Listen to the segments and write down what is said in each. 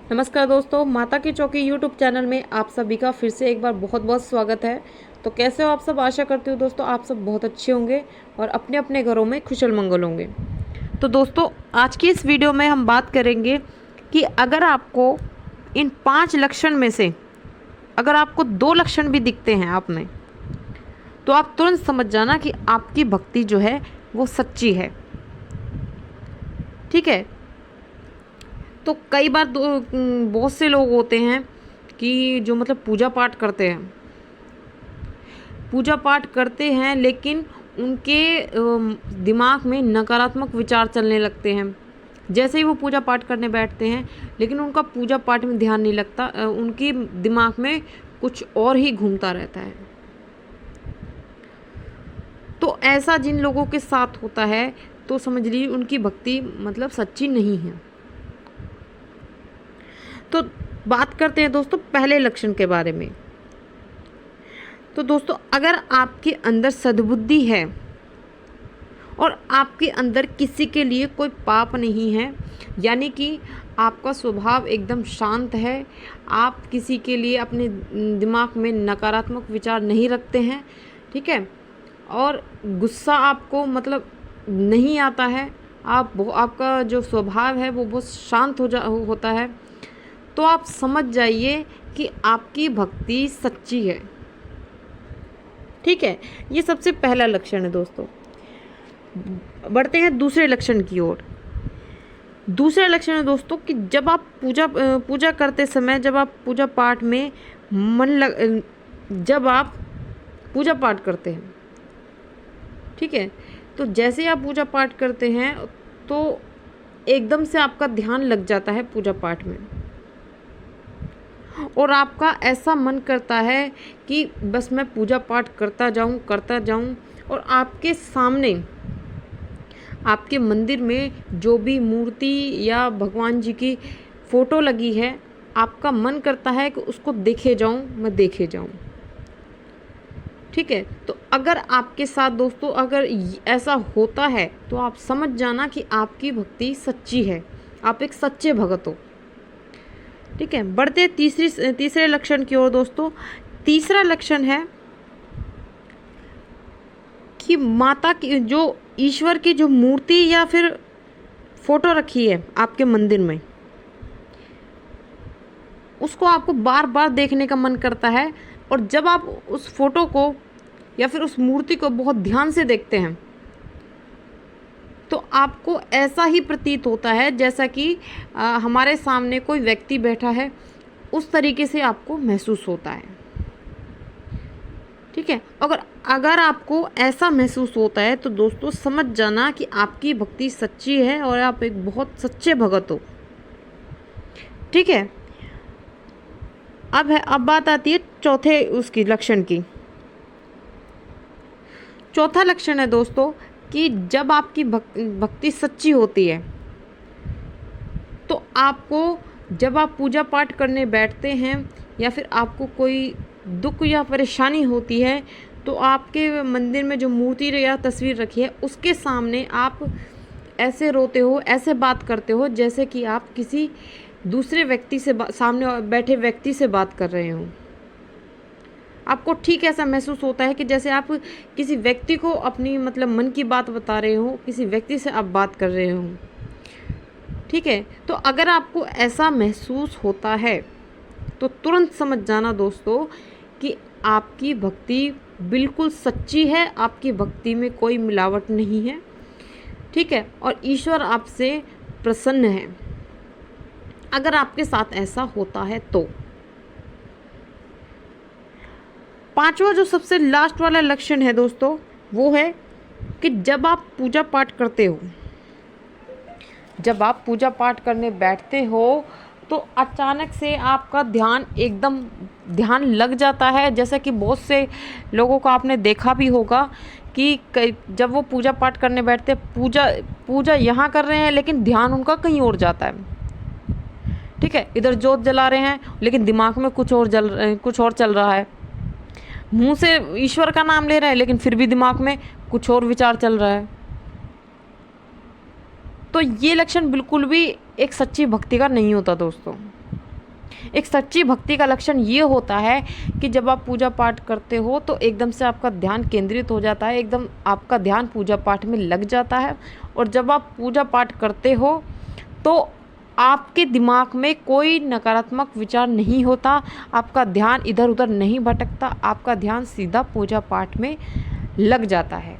नमस्कार दोस्तों, माता की चौकी यूट्यूब चैनल में आप सभी का फिर से एक बार बहुत बहुत स्वागत है। तो कैसे हो आप सब? आशा करती हूँ दोस्तों आप सब बहुत अच्छे होंगे और अपने अपने घरों में खुशल मंगल होंगे। तो दोस्तों आज की इस वीडियो में हम बात करेंगे कि अगर आपको इन 5 लक्षण में से अगर आपको 2 लक्षण भी दिखते हैं आप में, तो आप तुरंत समझ जाना कि आपकी भक्ति जो है वो सच्ची है। ठीक है। तो कई बार बहुत से लोग होते हैं कि जो मतलब पूजा पाठ करते हैं लेकिन उनके दिमाग में नकारात्मक विचार चलने लगते हैं। जैसे ही वो पूजा पाठ करने बैठते हैं लेकिन उनका पूजा पाठ में ध्यान नहीं लगता, उनके दिमाग में कुछ और ही घूमता रहता है। तो ऐसा जिन लोगों के साथ होता है तो समझ लीजिए उनकी भक्ति मतलब सच्ची नहीं है। तो बात करते हैं दोस्तों पहले लक्षण के बारे में। तो दोस्तों अगर आपके अंदर सद्बुद्धि है और आपके अंदर किसी के लिए कोई पाप नहीं है, यानी कि आपका स्वभाव एकदम शांत है, आप किसी के लिए अपने दिमाग में नकारात्मक विचार नहीं रखते हैं, ठीक है, और गुस्सा आपको मतलब नहीं आता है, आपका जो स्वभाव है वो बहुत शांत होता है, तो आप समझ जाइए कि आपकी भक्ति सच्ची है। ठीक है, ये सबसे पहला लक्षण है दोस्तों। बढ़ते हैं दूसरे लक्षण की ओर। दूसरा लक्षण है दोस्तों कि जब आप पूजा करते समय, जब आप पूजा पाठ में जब आप पूजा पाठ करते हैं, ठीक है, तो जैसे आप पूजा पाठ करते हैं तो एकदम से आपका ध्यान लग जाता है पूजा पाठ में और आपका ऐसा मन करता है कि बस मैं पूजा पाठ करता जाऊं और आपके सामने आपके मंदिर में जो भी मूर्ति या भगवान जी की फ़ोटो लगी है, आपका मन करता है कि उसको मैं देखे जाऊं। ठीक है, तो अगर आपके साथ दोस्तों अगर ऐसा होता है तो आप समझ जाना कि आपकी भक्ति सच्ची है, आप एक सच्चे भगत हो। ठीक है, बढ़ते तीसरे लक्षण की ओर दोस्तों। तीसरा लक्षण है कि माता की जो ईश्वर की जो मूर्ति या फिर फोटो रखी है आपके मंदिर में, उसको आपको बार बार देखने का मन करता है और जब आप उस फोटो को या फिर उस मूर्ति को बहुत ध्यान से देखते हैं तो आपको ऐसा ही प्रतीत होता है जैसा कि हमारे सामने कोई व्यक्ति बैठा है, उस तरीके से आपको महसूस होता है। ठीक है, अगर आपको ऐसा महसूस होता है तो दोस्तों समझ जाना कि आपकी भक्ति सच्ची है और आप एक बहुत सच्चे भगत हो। ठीक है, अब बात आती है चौथे उसकी लक्षण की। चौथा लक्षण है दोस्तों कि जब आपकी भक्ति सच्ची होती है तो आपको जब आप पूजा पाठ करने बैठते हैं या फिर आपको कोई दुख या परेशानी होती है तो आपके मंदिर में जो मूर्ति या तस्वीर रखी है उसके सामने आप ऐसे रोते हो, ऐसे बात करते हो जैसे कि आप किसी दूसरे व्यक्ति से सामने बैठे व्यक्ति से बात कर रहे हो। आपको ठीक ऐसा महसूस होता है कि जैसे आप किसी व्यक्ति को अपनी मतलब मन की बात बता रहे हो, किसी व्यक्ति से आप बात कर रहे हो। ठीक है, तो अगर आपको ऐसा महसूस होता है तो तुरंत समझ जाना दोस्तों कि आपकी भक्ति बिल्कुल सच्ची है, आपकी भक्ति में कोई मिलावट नहीं है। ठीक है, और ईश्वर आपसे प्रसन्न है अगर आपके साथ ऐसा होता है तो। पांचवा जो सबसे लास्ट वाला लक्षण है दोस्तों वो है कि जब आप पूजा पाठ करते हो, जब आप पूजा पाठ करने बैठते हो तो अचानक से आपका ध्यान लग जाता है। जैसे कि बहुत से लोगों को आपने देखा भी होगा कि जब वो पूजा पाठ करने बैठते हैं, पूजा यहाँ कर रहे हैं लेकिन ध्यान उनका कहीं और जाता है। ठीक है, इधर जोत जला रहे हैं लेकिन दिमाग में कुछ और चल रहा है, मुंह से ईश्वर का नाम ले रहे हैं लेकिन फिर भी दिमाग में कुछ और विचार चल रहा है। तो ये लक्षण बिल्कुल भी एक सच्ची भक्ति का नहीं होता दोस्तों। एक सच्ची भक्ति का लक्षण ये होता है कि जब आप पूजा पाठ करते हो तो एकदम से आपका ध्यान केंद्रित हो जाता है, एकदम आपका ध्यान पूजा पाठ में लग जाता है। और जब आप पूजा पाठ करते हो तो आपके दिमाग में कोई नकारात्मक विचार नहीं होता, आपका ध्यान इधर उधर नहीं भटकता, आपका ध्यान सीधा पूजा पाठ में लग जाता है।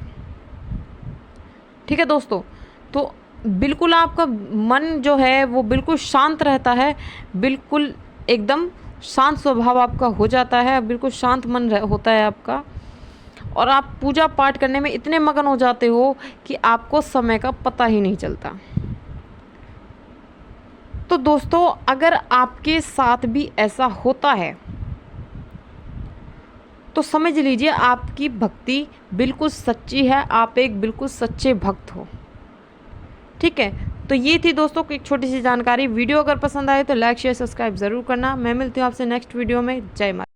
ठीक है दोस्तों, तो बिल्कुल आपका मन जो है वो बिल्कुल शांत रहता है, बिल्कुल एकदम शांत स्वभाव आपका हो जाता है, बिल्कुल शांत मन होता है आपका, और आप पूजा पाठ करने में इतने मगन हो जाते हो कि आपको समय का पता ही नहीं चलता। तो दोस्तों, अगर आपके साथ भी ऐसा होता है तो समझ लीजिए आपकी भक्ति बिल्कुल सच्ची है, आप एक बिल्कुल सच्चे भक्त हो। ठीक है, तो ये थी दोस्तों एक छोटी सी जानकारी। वीडियो अगर पसंद आए तो लाइक शेयर सब्सक्राइब ज़रूर करना। मैं मिलती हूँ आपसे नेक्स्ट वीडियो में। जय माता।